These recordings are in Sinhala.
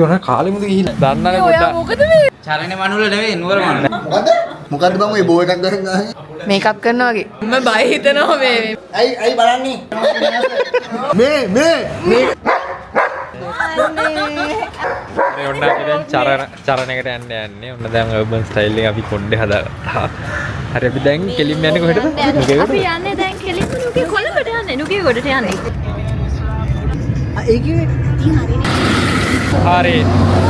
ඔන්න කාලෙමුද ගිහිල්ලා දන්නනේ ඔයා මොකද මේ චරණේ මනුල නෙවෙයි නුවර මනුල. මොකද්ද බං මේ බෝ එකක් ගහන් ගහන්නේ? මේකප් කරනවා වගේ මම බය හිතනවා මේ ඇයි බලන්නේ? මේ ඔන්න අපි දැන් චරණයකට යන්නේ. ඔන්න දැන් urban style එක අපි කොණ්ඩේ හදාගත්තා. හරි අපි දැන් කෙලින්ම යන්නේ කොහෙටද? අපි යන්නේ දැන් කෙලින්ම නුගේ කොළඹට යන්නේ. නුගේ ගොඩට යන්නේ. ඒකේ හරි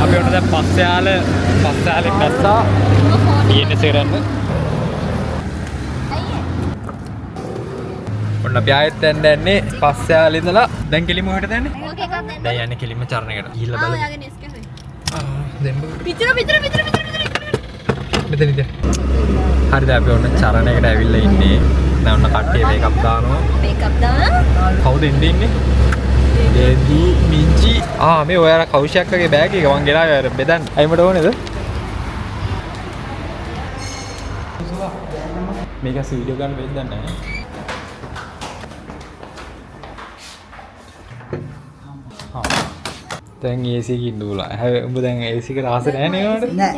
අපි ඔන්න දැන් පස්සයාලේ පැත්තා ඊනේ සෙරන්න. ඔන්න අපි ආයෙත් යන්නේ පස්සයාලේ ඉඳලා දැන් කෙලින්ම කොහෙටද යන්නේ? දැන් යන්නේ කෙලින්ම චරණයකට. ගිහිල්ලා බලමු. දැන් පිටර මෙතන ඉඳ. හරි දැන් අපි ඔන්න චරණයකට ඇවිල්ලා ඉන්නේ. දැන් ඔන්න කට්ටිය මේකප් දානවා. මේකප් දානවා. කවුද ඉන්නේ? දෙදු මිංචි මේ ඔයාලා කෞෂයක් වගේ බෑග් එක මං ගෙනාවේ අර බෙදන්න. අයිමට ඕනේද? මේක වීඩියෝ ගන්න වෙද්දක් නැහැ. දැන් AC එකකින් දුවලා. හැබැයි උඹ දැන් AC එකට ආස නැහැ නේ වලට? නෑ.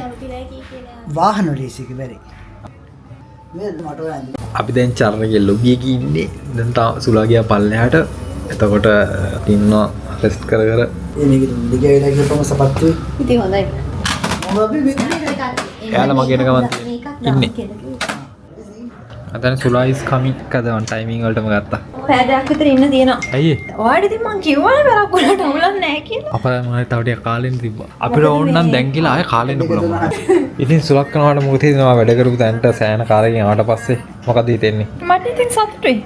වාහන වල AC එක බැරි. මේ මට ඔයන්නේ. අපි දැන් චරණගේ ලොබි එකේ ඉන්නේ. දැන් තා සුලා ගියා පල්ලෙහාට. එතකොට ඉන්නවා රෙස්ට් කර මේක දිගේ වෙලා ගියපම සපත්තුයි. ඉතින් හොඳයි. මොකද මේ එයාලා මගේ එන ගමන් ඉන්නේ. අතන සුලා ඉස් කමින් කදවන් ටයිමින් වලටම ගත්තා. පැයක් විතර ඉන්න තියෙනවා. ඇයි? ඔයාලට ඉතින් මං කිව්වනේ බරක් උඩට අවුලක් නැහැ කියලා. අපර මම තව ටිකක් කාලෙන්න තිබ්බා. අපිට ඕන නම් දැන් කියලා ආයෙ කාලෙන්න පුළුවන්. ඉතින් සුලක් කරනවාට මොකද හිතෙනවා වැඩ කරපු තැනට සෑහෙන කාලෙකින් ආවට පස්සේ මොකද හිතෙන්නේ? මට ඉතින් සතුටුයි.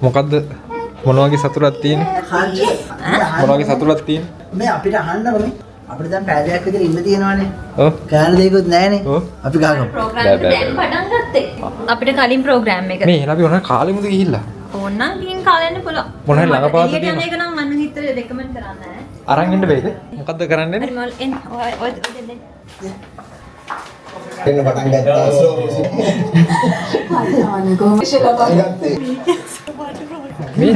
මොකද්ද? මොන වගේ සතුටක් තියෙන්නේ? මොන වගේ සතුටක් තියෙන්නේ? මේ අපිට අහන්න බෑ. අපිට දැන් පැයක් විතර ඉන්න තියෙනවානේ. ඔව්. කෑන දෙයක්වත් නැහනේ. අපි ගහගමු. ප්‍රෝග්‍රෑම් එක දැන් පටන් ගත්තේ. අපිට කලින් ප්‍රෝග්‍රෑම් එක. මේ එහෙනම් අපි ඕන කාලෙමුද ගිහිල්ලා? ඕනනම් ගිහින් කාලේ යන්න පුළුවන්. මොන හරි ළඟපාත තියෙනවා. තියෙනවා. මේක නම් මම හිතේ රෙකමන්ඩ් කරන්නේ නැහැ. අරන් ඉන්න බෑද? මොකද්ද කරන්නේ? හරි මල් එන්න ඔය දෙන්න. එන්න පටන් ගත්තා. මේ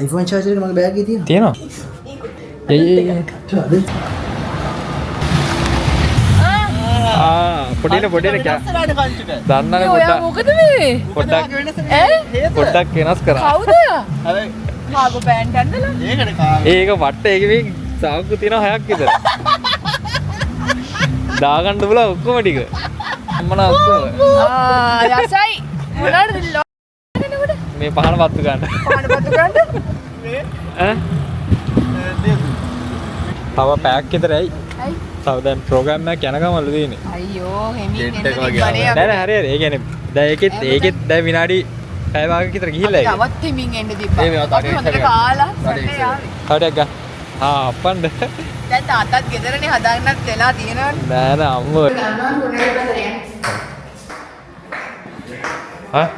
iPhone charger එක මගේ බෑග් එකේ තියෙනවා. තියෙනවා. පොඩින දන්නනේ ඔයා මොකද මේ පොඩ්ඩක් වෙනස් කරා. කවුද කාගෝ බෑන්ඩ් ඇඳලා ඒක වට ඒකෙමින් සාක්කු තියෙනවා 6ක් විතර. දාගන්න බුලා ඔක්කොම ටික. අම්මනා ඔක්කොම. රසයි මොනවාද මේ පහන පත්තු ගන්න. තව පැයක් විතරයි. තව දැන් ප්‍රෝග්‍රෑම් එකක් යන ගමන්ලු තියෙන්නේ. අයියෝ හෙමින් එන්න නෑ හරි. ඒ කියන්නේ දැන් ඒකෙත් දැන් විනාඩි 5 භාගයක් විතර ගිහිල්ලා ඒක. තවත් හෙමින් එන්න තිබ්බා. අපි හොඳට කාලා සැටේ ආවේ. තවටයක් ගන්න. අප්පන්ඩ. දැන් තාත්තත් ගෙදරනේ හදාගන්නත් වෙලා තියෙනවනේ. නෑ අම්මෝ. හා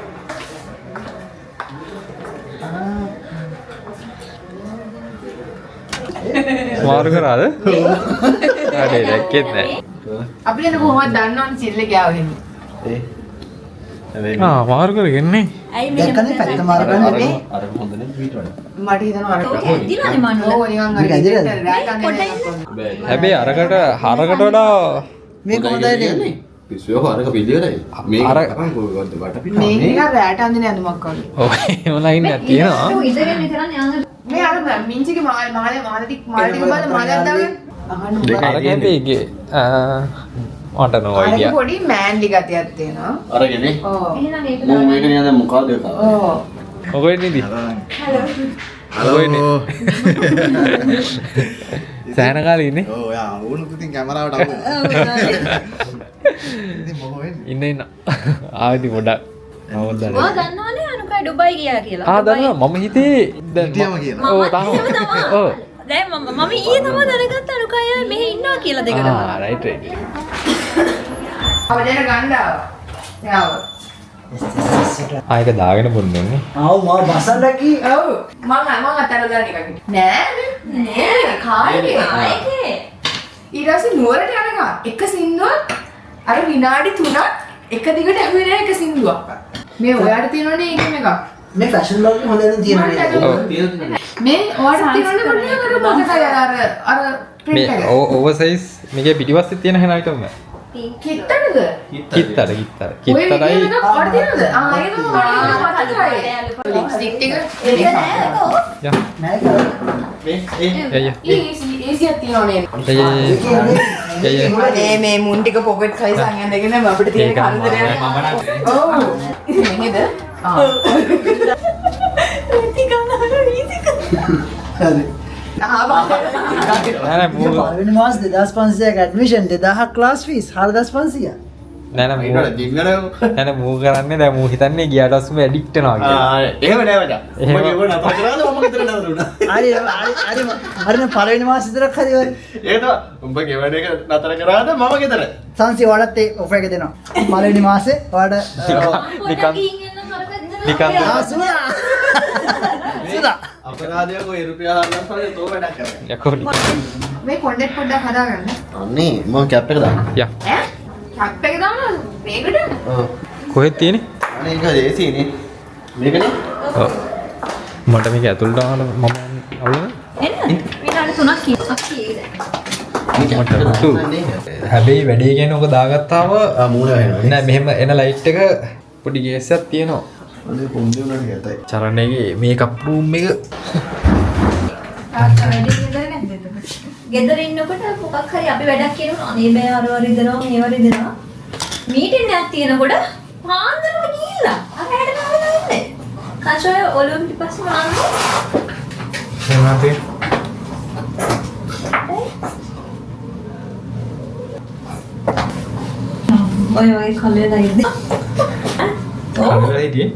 මාරු කරාද? අනේ දැක්කෙත් නෑ. අපි යන කොහොමද දන්නවනේ සිල්ලේ ගාවෙන්නේ. මාරු කරගන්නේ. ඇයි මේ දැක්කනේ පැත්ත මාරගන්නේ මේ. මට හිතෙනවා අර ඇදිලානේ මනුල. ඕ නිකන් අර මේක ඇදිලාද? රෑට අඳින්න හැබැයි හරකට වඩා මේක හොඳයි නේ. පිස්සුව හරක පිළිවෙලයි. මේක අර- තමයි කොහොමද වටපිට. මේ නිකන් රෑට අඳින ඇඳුමක් වගේ. ඔය මොනලා ඉන්නේ තියෙනවා. ඉතින් කරන්නේ ආන මේ අර මිංචිගේ මාල ටික බලලා මාලක් දාගෙන අහන්න අර කැපේගේ මට නෝ අර අයිඩියා. පොඩි මෑන්ලි ගතියක් තියෙනවා. අරගෙන ඔව්. එහෙනම් ඒක මම මේක නියද මොකද ඒක. ඔව්. ඔකේ නේද? හලෝ. සෑහන කාලේ ඉන්නේ. ඔව් යා ඕනුත් ඉතින් කැමරාවට අහුවෙන. ඉතින් මොකෝ වෙන්නේ? ඉන්න ආවි පොඩක්. ඔයා දන්නවනේ අනුකයි ඩුබයි ගියා කියලා. දන්නවා මම හිතේ හිටියම කියලා. ඔව් තාම. ඔව්. දැන් මම ඊයේ තමයි දැනගත්ත අනුකයි මෙහෙ ඉන්නවා කියලා දෙකටම. රයිට්. අවදේන ගන්න ආවා. යාව. ආයක දාගෙන බොන්නේ. ආව් මාව බසන්න කි. ඔව්. මම අතර දාන එකක්. නෑ කාලේ. ඊට පස්සේ නුවරට යනවා. එක සින්දුවක් අර විනාඩි 3ක් එක දිගට ඇහුවේ නෑ එක සින්දුවක්. මේ ඔයාලට තියෙනවනේ ඒකම එකක්. මේ ෆැෂන් බ්ලොග් එක හොඳ නේද තියෙන්නේ. ඔව්. තියෙනවා. මේ ඔයාලට තියෙනවනේ මොකද අර print මේ එක. ඕවර්සයිස් මේකේ පිටිපස්සේ තියෙන හැන අයිටම් එක. කිත්තනද? කිත්තර. ඔය කිත්තරයි වීඩියෝ එක ඔයාලට තියෙනවද? ඒක මම ලිප්ස්ටික් එක යා. easy තියෙනවනේ. මේ මුන් ටික පොකට් සයිස් අංගන් දෙගෙන අපිට තියෙන කරදරයක්. ඔව්. නේද? හරි. නෑ පළවෙනි මාස 2500ක් ඇඩ්මිෂන් 2000 ක්ලාස් ෆීස් 4500. ඒකට දින්නර නෑ මූ කරන්නේ දැන් මූ හිතන්නේ ගියාට පස්සේ මේ ඇඩික්ට් වෙනවා කියලා. එහෙම නෑ මචං. මම ඒක නතර කරාද මම ගෙදර නතර වුණා. හරි පළවෙනි මාස විතරක් හරි වරි. ඒක තමයි උඹ ගෙවන එක නතර කරාද මම ගෙදර. සංසි ඔයාලට ඒ ඔෆර් එක දෙනවා. පළවෙනි මාසේ ඔයාලට නිකන් සුදා. සුදා. අපරාධයක් ඔය රුපියල් 4000 වගේ තෝ වැඩක් කරන්නේ. යකෝ නිකන්. මේ කොණ්ඩෙත් පොඩ්ඩක් හදාගන්න. අනේ මම කැප් එක දාන්න. යා. ඈ? කැප් එක දාන්න මේකට? ඔව්. කොහෙද තියෙන්නේ? අනේ ඒක දේසිනේ. මේකනේ. ඔව්. මට මේක ඇතුළට ආවම මම අවුලද? එන්න විනාඩි 3ක් කීයද? හැබැයි වැඩේ ගැන ඔක දාගත්තාම මූණ වෙනවා. නෑ මෙහෙම එන ලයිට් එක පොඩි ගේසයක් තියෙනවා. අනේ පොන්දේ උනා නේද? චරණයේ මේකප් රූම් එක ගෙදර ඉන්නකොට මොකක් හරි අපි වැඩක් කියනවා අනේ බෑ අර වරිදනවා මේ වරිදනවා මීටින් එකක් තියෙනකොට පාන්දරම ගිහිල්ලා අර හැඩ ගහලා ඉන්නේ කෂය ඔලුම් පිටපස්සේ මාන්නේ මොනවද ඔය වගේ කලෙලා ඉන්නේ කවුරුද හිටියේ?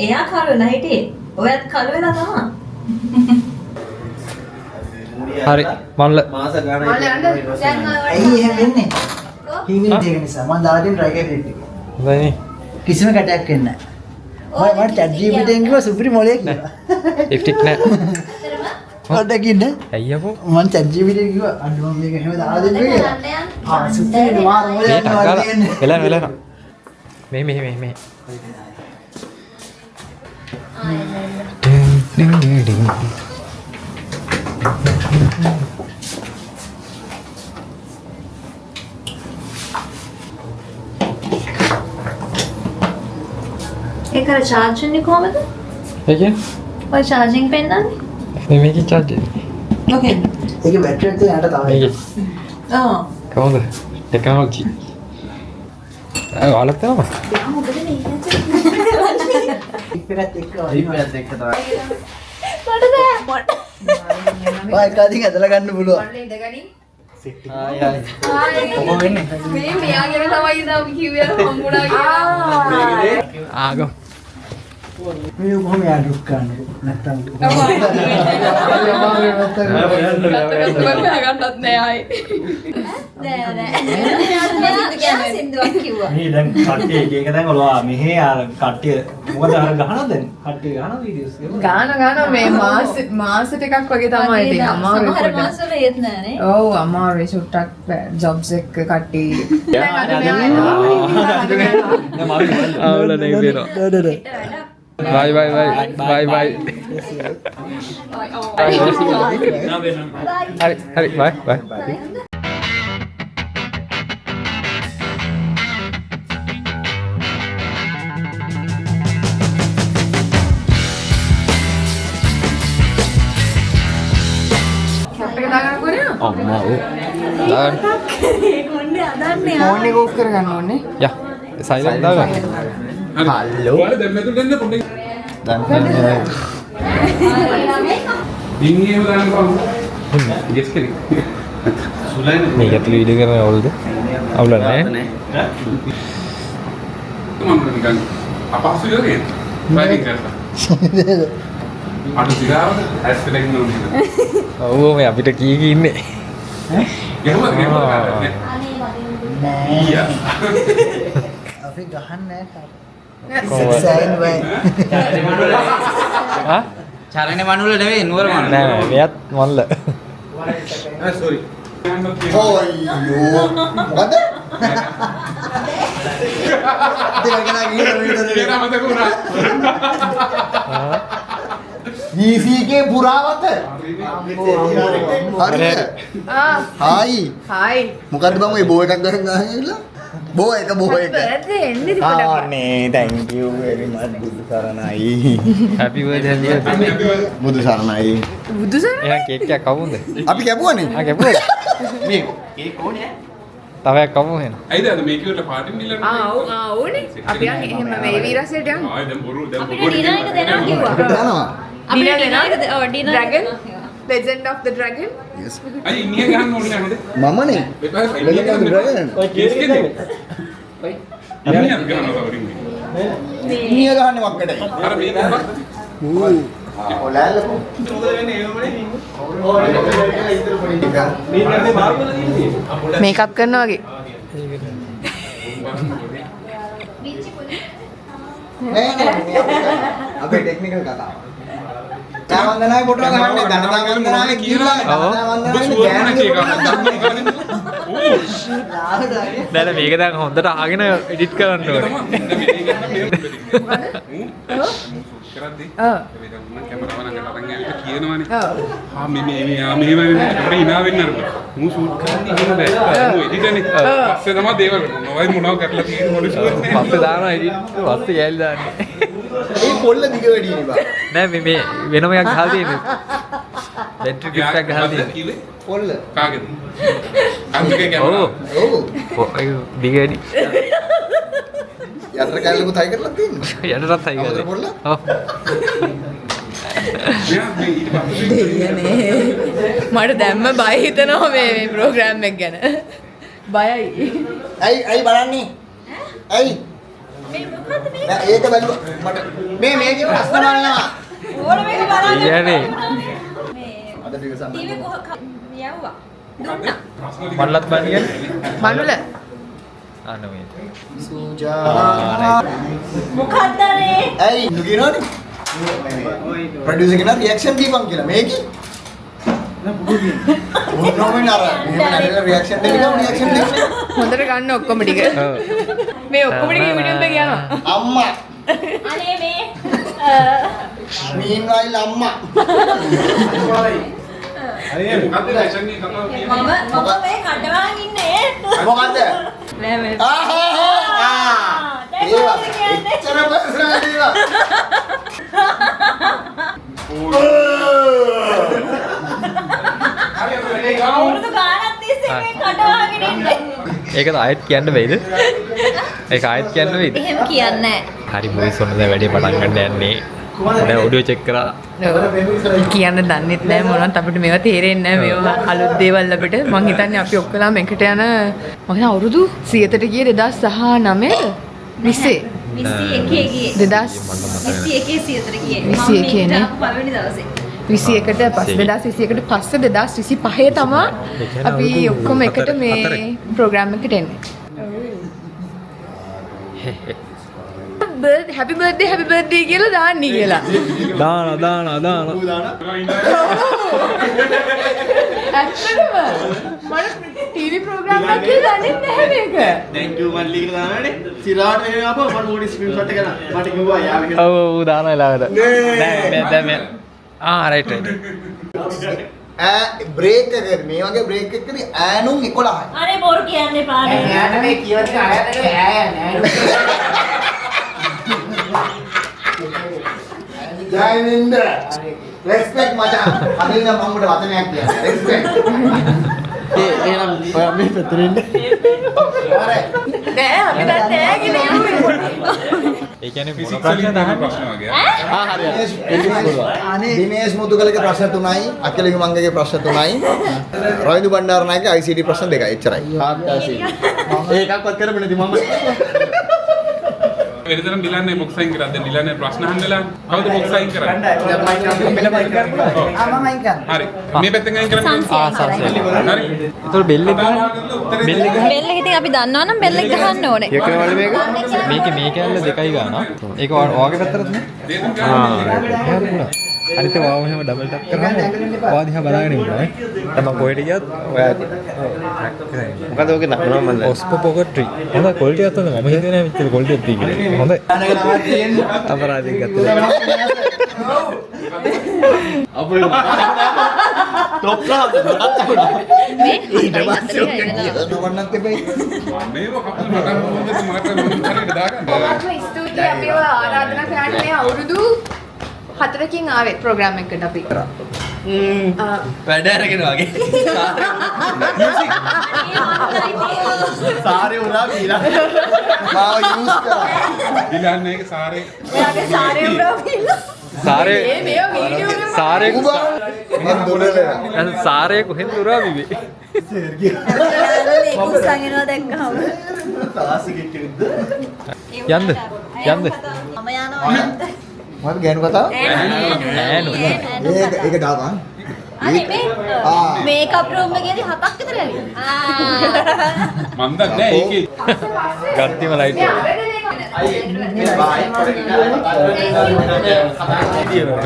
එයා කලෙලා හිටියේ ඔයත් කලෙලා තමයි හරි මල්ල මාස ගානක් මල්ල යන්න. ඇයි එහෙම වෙන්නේ? හීමින් තියෙන නිසා මම දාලා තියෙන try එක ෆිට් එක. හොඳයි කිසිම කැටයක් වෙන්නේ නැහැ. මම chat GPT එකෙන් කිව්වා සුපිරි මොලේ කියලා. ලිප්ටික් නෑ පොඩ්ඩක් ඉන්න. ඇයි යකෝ මම chat GPT එකෙන් කිව්වා අන්න මම මේක එහෙම දාලා දෙන්න කියලා. සුපිරි මාර මොලේ මේ යනවා ටක්කාලා කියන්නේ. වෙලන මේ ඒක අර charge වෙන්නේ කොහමද? ඒ කියන්නේ ඔය charging පෙන්නන්නේ? මේකේ charge ඔකේ. ඒකේ බැටරි එක තියෙන යට තමයි. මේකේ ඔව්. කොහොමද ටෙක්නොලොජි ඔයාලත් තමයි ඉක්පෙකත් එක්ක රිපෙත් එක්ක තමයි. ඔය එකකින් ඇදලා ගන්න පුළුවන්. මල්ල ඉඳගනින්. ආයි ආයි. කොහොම වෙන්නේ? මේ මෙයාගෙන තමයි ඉඳන් කිව්වේ හම්බුණා කියලා. ආගම් මේ කොහොම යාළුක් කරන්නේ නැත්තම්. ගන්නත් නෑ ආයේ. නෑ. සින්දුවක් කිව්වා. මේ දැන් කට්ටිය එක එක දැන් ඔලවා මෙහෙ අර කට්ටිය මොකද අර ගහනවද දැන් කට්ටිය ගහන වීඩියෝස් එක ගාන මේ මාස ටිකක් වගේ තමයි ඉතින් අමාරුයි සමහර පොඩ්ඩක්. මාසවල ඒත් නෑනේ. ඔව් අමාරුයි සුට්ටක් ජොබ්ස් එක කට්ටි. ආවල නේ වෙනවා බයි බයි බයි බයි හරි බයි බයි කැප් එක දාගන්න කොහේ? අම්මා ඕ දාන්න කොණ්ඩේ අදන්නේ ෆෝන් එක ඕෆ් කරගන්න ඕනේ. යා සයිලන්ට් දාගන්න හල්ලෝ. දැන් මේක ඇතුළේ වීඩියෝ කරන අවුල්ද අවුල නැහැ ඔව් මේ අපිට කී කී ඉන්නේ අපි ගහන්නේ නැහැ. සයින් වේ. ආ චරණේ මනුල නෙවෙයි නුවර මනුල. නෑ නෑ මෙයත් මල්ල සෝරි. ඔයෝ. මොකද? ජීසීකේ පුරාවත හරිද? හායි හායි මොකද්ද බං ඔය බෝ එකක් ගහන් ගහලා බෝ එක බර්ත්ඩේ එන්නේ පොඩක් ආනේ thank you very much බුදු සරණයි හැපි බර්ත්ඩේ බුදු සරණයි බුදුසර එහෙනම් කේක් එකක් කවුද? අපි කැපුවනේ ආ කැපුවද? මේ තව එකක් කවමු එහෙනම්. ඇයිද අද මේක වල පාටින් දිලා ඕනේ අපි යන් එහෙම මේ වීරසයට යන් ආයෙ දැන් බොරු දැන් අපිට ඩිනර් එක දෙනවා කිව්වා. යනවා අපිට ඩිනර් එක dinner Dragon? Legend of the Dragon yes අයි ඉන්නේ ගහන්න ඕනේ නැහැ මමනේ හොඳේ ඔය කේස් එකේ ඉන්නේ ගහනවා වරින් නිය ගහන්නේ වක්කටයි අර මේක ඔලාලකෝ මේකප් කරනවා වගේ අපේ ටෙක්නිකල් කතාව. තාවන්දනායි ෆොටෝ ගහන්නේ ධනතා වන්දනායි කියලා ධනතා වන්දනායි දැන් මේක දැන් හොඳට අහගෙන එඩිට් කරන්න ඕනේ. කරද්දි ඔව් කැමරාවනකට අරන් ඇවිල්ලා කියනවනේ ආ මේ වගේ අපිට hina වෙන්න අර මූ ෂූට් කරන්නේ එහෙම බෑ මූ එඩිටර්නේ පස්සේ තමයි දේවල් මොනවයි මොනව කරලා තියෙන්නේ මොන ෂූට් නේ පස්සේ දානවා එඩිට් පස්සේ යැල් දාන්නේ. ඒ පොල්ල දිග වැඩිනේ බා. නෑ මේ වෙනම එකක් ගහලා තියෙන්නේ. බැටරි ක්ලිප් එකක් ගහලා තියෙන්නේ. කිව්වේ පොල්ල. කාගේද අන්තිකේ කැමරාව ඔව්. ඔය දිග වැඩි. යතර කැලලකුත් හයි කරලා තියෙනවා. යටටත් හයි අවතර කරලා. පොල්ල. ඔව්. දෙයනේ මට දැම්ම බය හිතනවා මේ ප්‍රෝග්‍රෑම් එක ගැන බයයි ඇයි බලන්නේ? ඇයි? මේ මොකද්ද මේ? නෑ ඒක බැලුවා මට මේකේ ප්‍රශ්න බලනවා. ඕන මේක බලන්න. කියන්නේ මේ අද ටික සම්මත. ටීවී කොහොම යවුවා. දුන්නා. මල්ලත් බන්නේ. මනුල අන්න මේ. සූජා. මොකද්ද මේ? ඇයි නුගිනෝනේ? ප්‍රොඩියුසර් කෙනා රියැක්ෂන් දීපන් කියලා මේකේ. මොනවද අර මෙහෙම රියැක්ෂන් දෙන්න රියැක්ෂන් දෙන්න. හොඳට ගන්න ඔක්කොම ටික මේ ඔක්කොම ටික වීඩියෝ එකේ යනවා අම්මා අනේ මේ මීන්වයිල් අම්මා අයියේ මොකද්ද ලෙසන් එක කතාව කියන්නේ මම මේ කඩවාගෙන ඉන්නේ. මොකද්ද නෑ මේ. ඒවා එච්චර බස්නා දේවා අවුරුදු ගානක් තිස්සේ මේ කඩවාගෙන ඉන්නේ. ඒකද ආයෙත් කියන්න වෙයිද? ඒක ආයෙත් කියන්න වෙයිද? එහෙම කියන්නේ හරි මොයිස් ඔන්න දැන් වැඩේ පටන් ගන්න යන්නේ. දැන් ඔඩියෝ චෙක් කරා. කියන්න දන්නෙත් නෑ මොනවත් අපිට මේවා තේරෙන්නේ නෑ මේවා අලුත් දේවල් අපිට මං හිතන්නේ අපි ඔක්කොලාම එකට යන මම හිතන අවුරුදු 100ට ගියේ 2019ද 20 21 ගියේ. 21 සියතර ගියේ. 21 නේ. පළවෙනි දවසේ. 21ට පස්සේ 2021ට පස්සේ 2025 තමයි අපි ඔක්කොම එකට මේ ප්‍රෝග්‍රෑම් එකට එන්නේ. හැපි බර්ත්ඩේ කියලා දාන්නේ කියලා. දාන. ඇත්තටම මම ටීවී ප්‍රෝග්‍රෑම් එකේ දන්නේ නැහැ මේක. thank you මල්ලි කියලා දානනේ සිරාට එහෙම ආපහු මම මොඩි ස්ක්‍රීන්ෂොට් එක ගන්න මට කිව්වා යාව කියලා ඔව් දාන වෙලාවට. දැන් රයිට් බ්‍රේක් එක මේ වගේ බ්‍රේක් එකකදී ඈනුම් 11යි අනේ බොරු කියන්නේ පාඩේ. එයාට මේ කියවන අයත් ඈ නෑ. ජයවින්ද රෙස්පෙක්ට් මචං අදින්න මම්මුට වචනයක් කියන්නේ රෙස්පෙක්ට් එහෙනම් ඔයා මේ පැත්තට ඉන්න නෑ අපි දන්නේ නැහැ කියලා යන්නේ. ඒ කියන්නේ මොන ප්‍රශ්න වගේ දිනේෂ් මුතුගලගේ ප්‍රශ්න 3යි අකිලගේ මංගගේ ප්‍රශ්න 3යි රවිදු බණ්ඩාරනායකගේ ICT ප්‍රශ්න 2යි එච්චරයි ඒකක්වත් කරපෙ නැති මම වෙනතරම් ඩිලන්නේ බොක්ස් අයින් කරා දැන් ඩිලන්නේ ප්‍රශ්න අහන්නලා කවුද බොක්ස් අයින් කරන්නේ හරි මේ පැත්තෙන් අයින් කරන්නේ සංසය. හරි ඒතකොට බෙල් එක ගන්න. බෙල් එක ගන්න. බෙල් එක ඉතින් අපි දන්නවනම් බෙල් එක ගහන්න ඕනේ. මේක ඇල්ල දෙකයි ගන්න. ඒක ඔයාගේ පැත්තටද නේ? දෙන්න ආ. අනිත් වාව එහෙම ඩබල් ටැප් කරාම වා දිහා බලාගෙන ඉන්නවා නේ. දැන් මම කොහෙට ගියත් ඔයා මොකද ඔගේ නම මම ඔස්පෝ පොකට් ට්‍රී. හොඳ ක්වොලිටි එකක් තමයි. මම හිතුවේ නෑ මෙච්චර ක්වොලිටි එකක් තියෙන්නේ. හොඳයි. අපරාධයක් ගත්තා. අපේ টොප් ලා ඊට පස්සේ නවන්නත් එපේ. මේව කපුල් මට මොකද මට හරියට දාගන්න. බොහොම ස්තුතියි අපිව ආරාධනා කරන්න මේ අවුරුදු 4කින් ආවේ ප්‍රෝග්‍රෑම් එකකට අපි. වැඩ අරගෙන වගේ. සාරේ උරා බීලා මාව යූස් කරා. දිලන්නේ ඒක සාරේ. එයාගේ සාරේ උරා පිල්ල. සාරේ මේ වීඩියෝ එක සාරේ මම දොරේ සාරේ කොහෙන්ද උරා විවේ? මේක උස්සගෙනවා දැක්කම. යන්ද යන්ද මම යනවා. මොකද ගෑනු කතාව? නෑනු ඒක දාපන්. අනේ මේ මේකප් රූම් එකේදී 7ක් විතර ඇවිල්ලා. මන් දන්නේ ඒකේ ගත්තිම ලයිට්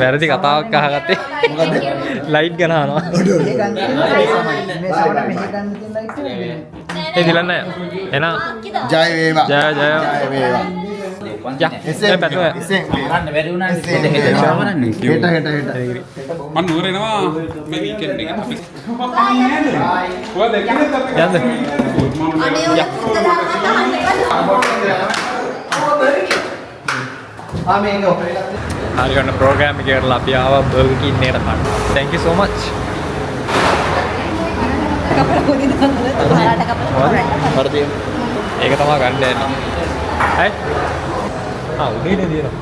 වැරදි කතාවක් අහගත්තේ ලයිට් ගැන අහනවා ඒ දිලන්න එන ජය වේවා. ජය ජය ජය වේවා. යා ඒ පැතුම ගන්න බැරි වුණා හෙට හෙට මම නුවර එනවා මේ වීකෙන්ඩ් එකේ අපි. කොහොමද දෙන්නේ අපි? යන්ද අනේ ඔය හරි ගන්න ප්‍රෝග්‍රෑම් එකේ කරලා අපි ආවා බර්ගර් කින් එකට කන්න. thank you so much ඒක තමයි ගන්න යන්නේ. හයි. උදේනේ දිනවා.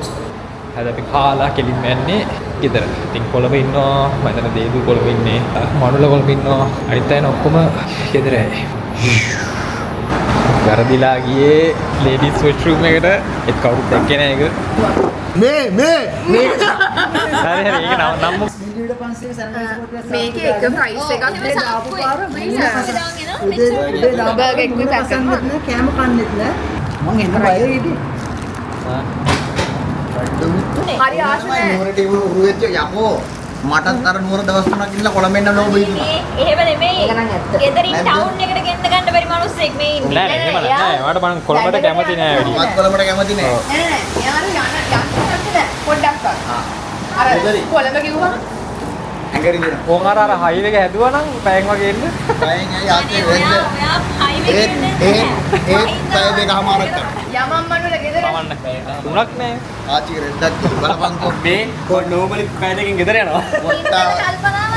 අද අපි කාලා කෙලින්ම යන්නේ ගෙදර. ඉතින් කොළඹ ඉන්නවා. මම හිතන දේදු කොළඹ ඉන්නේ. මනුල කොළඹ ඉන්නවා. අනිත් අය ඔක්කොම ගෙදරයි. වැරදිලා ගියේ ලේඩීස් වොෂ්රූම් එකට ඒක කවුරුත් දැක්කේ නෑ ඒක. මේ හරි හරි ඒක නම් මේකේ එක ප්‍රයිස් එකක් දාපු පාර බර්ගර් එකක් පැක් කරන්න කෑම කන්නෙත් නෑ. මං එන්න බය හිටියේ. හරි ආසනේ. නුවරට උරු වෙච්ච යකෝ මටත් අර නුවර දවස් 3ක් ඉඳලා කොළඹ එන්න ලෝභ හිතුණා. එහෙම නෙමෙයි. ගෙදරින් ටවුන් එකට ගෙන්න ගන්න බැරි මිනිස්සෙක් මේ ඉන්නේ. නෑ එහෙම නෑ. වාට මම කොළඹට කැමති නෑ වැඩි. මත් කොළඹට කැමති නෑ. නෑ එයාට යන්න පොඩ්ඩක් අර කොළඹ කිව්වම ඇඟරි දෙන. ඕන් අර හයිව් එක හැදුවා නම් පැයෙන් වගේ එන්න. පයෙන් ඇයි ආතේ වෙද්ද? ඔයා හයිවේ ඒ පය දෙකමාරක් කරා. යමම් මනුල ගෙදර කමන්න. තුනක් නෑ. ආචි රෙද්දක් බලපන්කෝ. මේ නෝමලි පැය දෙකකින් ගෙදර යනවා.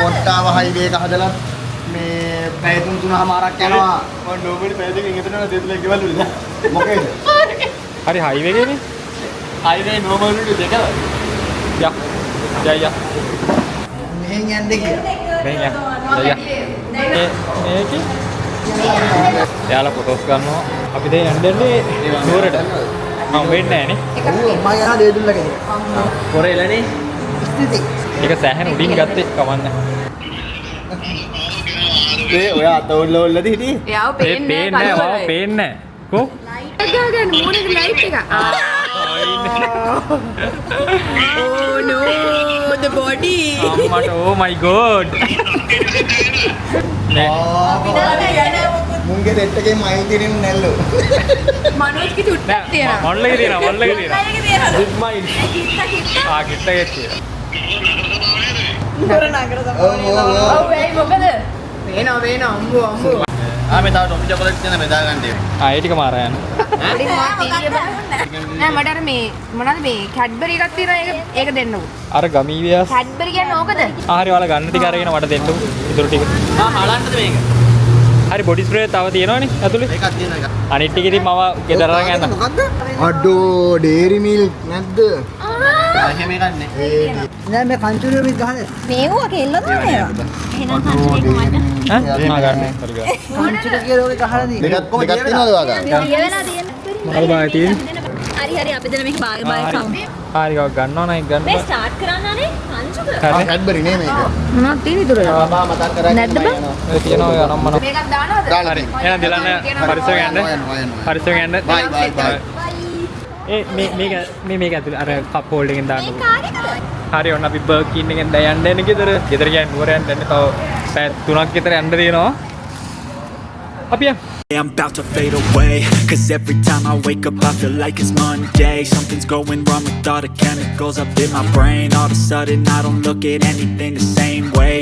කොට්ටාව හයිවේ එක හදලා මේ පැය 3-3මාරක් යනවා. මම නෝමලි පැය දෙකකින් ගෙදර යනවා දෙතුලේ ගෙවල් වල. මොකේද? හරි හයිව් එකේනේ. හයිවේ නෝමලි දෙක. යා. යා. මෙහෙන් යන්න කියලා. මෙහෙන් යා. මේක එයාලා ෆොටෝස් ගන්නවා. අපි දැන් යන්නේ නුවරට. මම වෙන්නේ නෑනේ. මම යනවා දේදුල්ලගේ. පොරේලනේ. ඒක සෑහෙන උඩින් ගත්තේ කවන්න. ඒ ඔයා අත ඔල්ලදී හිටියේ? එයාව ඒ පේන්නේ නෑ. වාව පේන්නේ නෑ. කො? ලයිට් එක ගන්න මූණේ ලයිට් එක. Oh no, the body. අම්මට oh my god. මුන්ගේ සෙට් එකේ මයිල් දිනෙම නැල්ලෝ. මනෝජ්ගේ චුට්ටක් තියෙනවා. මොල්ලගේ තියෙනවා මොල්ලගේ තියෙනවා. තියෙනවා. මයිල්. ආ කිට්ටගේ තියෙනවා. ඔව් වෙයි මොකද? වේන අම්බු. ආ මේ තව ටොපි චොකලට් තියෙන බෙදා ගන්න දේ. ආ ඒ ටික මාරා යන්න. නෑ මට අර මේ මොනවද මේ කැඩ්බරි එකක් තියෙනවා ඒක දෙන්නකෝ. අර ගමීවියස්. කැඩ්බරි කියන්නේ ඕකද? ආ හරි ඔයාලා ගන්න ටික අරගෙන මට දෙන්නකෝ. ඉතුරු ටික. හලන්නද මේක? හරි බොඩි ස්ප්‍රේ තව තියෙනවනේ ඇතුලේ. එකක් තියෙන එක. අනිත් ටික ඉතින් මම ගෙදර අරන් යන්න. මොකද්ද? අඩෝ ඩේරි මිල්ක් නැද්ද? එහෙම එකක් නේ. නෑ මේ කන්චුරිය මිත් ගහන්නේ. මේවා කෙල්ල දානවා. එහෙනම් කන්චුරේ කොහමද? ඈ මා ගන්න. හරි ගන්න. කන්චුරිය කියලා ඔය ගහලා තියෙන්නේ. දෙකක් තියෙනවද ඔයාලා? ලියවෙලා තියෙන්නේ. මොකද බාය තියෙන්නේ? හරි අපි දෙන මේක බාය කමු. හරි ගව ගන්නවා නයි ගන්න. මේ ස්ටාර්ට් කරන්නනේ කන්චුර. හරි. කැඩ්බරි නේ මේක. මොනවද තියෙන්නේ ඉතුරු? බා මතක් කරගන්න. නැද්ද බං? ඒ තියෙනවා ඔය අනම්මන. මේකක් දානවද? හරි. එහෙනම් දෙලන්න පරිස්සම යන්න. පරිස්සම යන්න. බයි බයි බයි. ඒ මේක ඇතුලේ අර කප් හෝල්ඩ් එකෙන් දාන්නකෝ. කාර්යකද? හරි ඔන්න අපි බර්කින් එකෙන් දැන් යන්න එන්නේ ගෙදර. ගෙදර කියන්නේ නුවර යන්න තව පැය 3ක් විතර යන්න තියෙනවා. අපි යමු. I'm about to fade away, cause every time I wake up I feel like it's Monday. Something's going wrong with all the chemicals up in my brain. All of a sudden I don't look at anything the same way.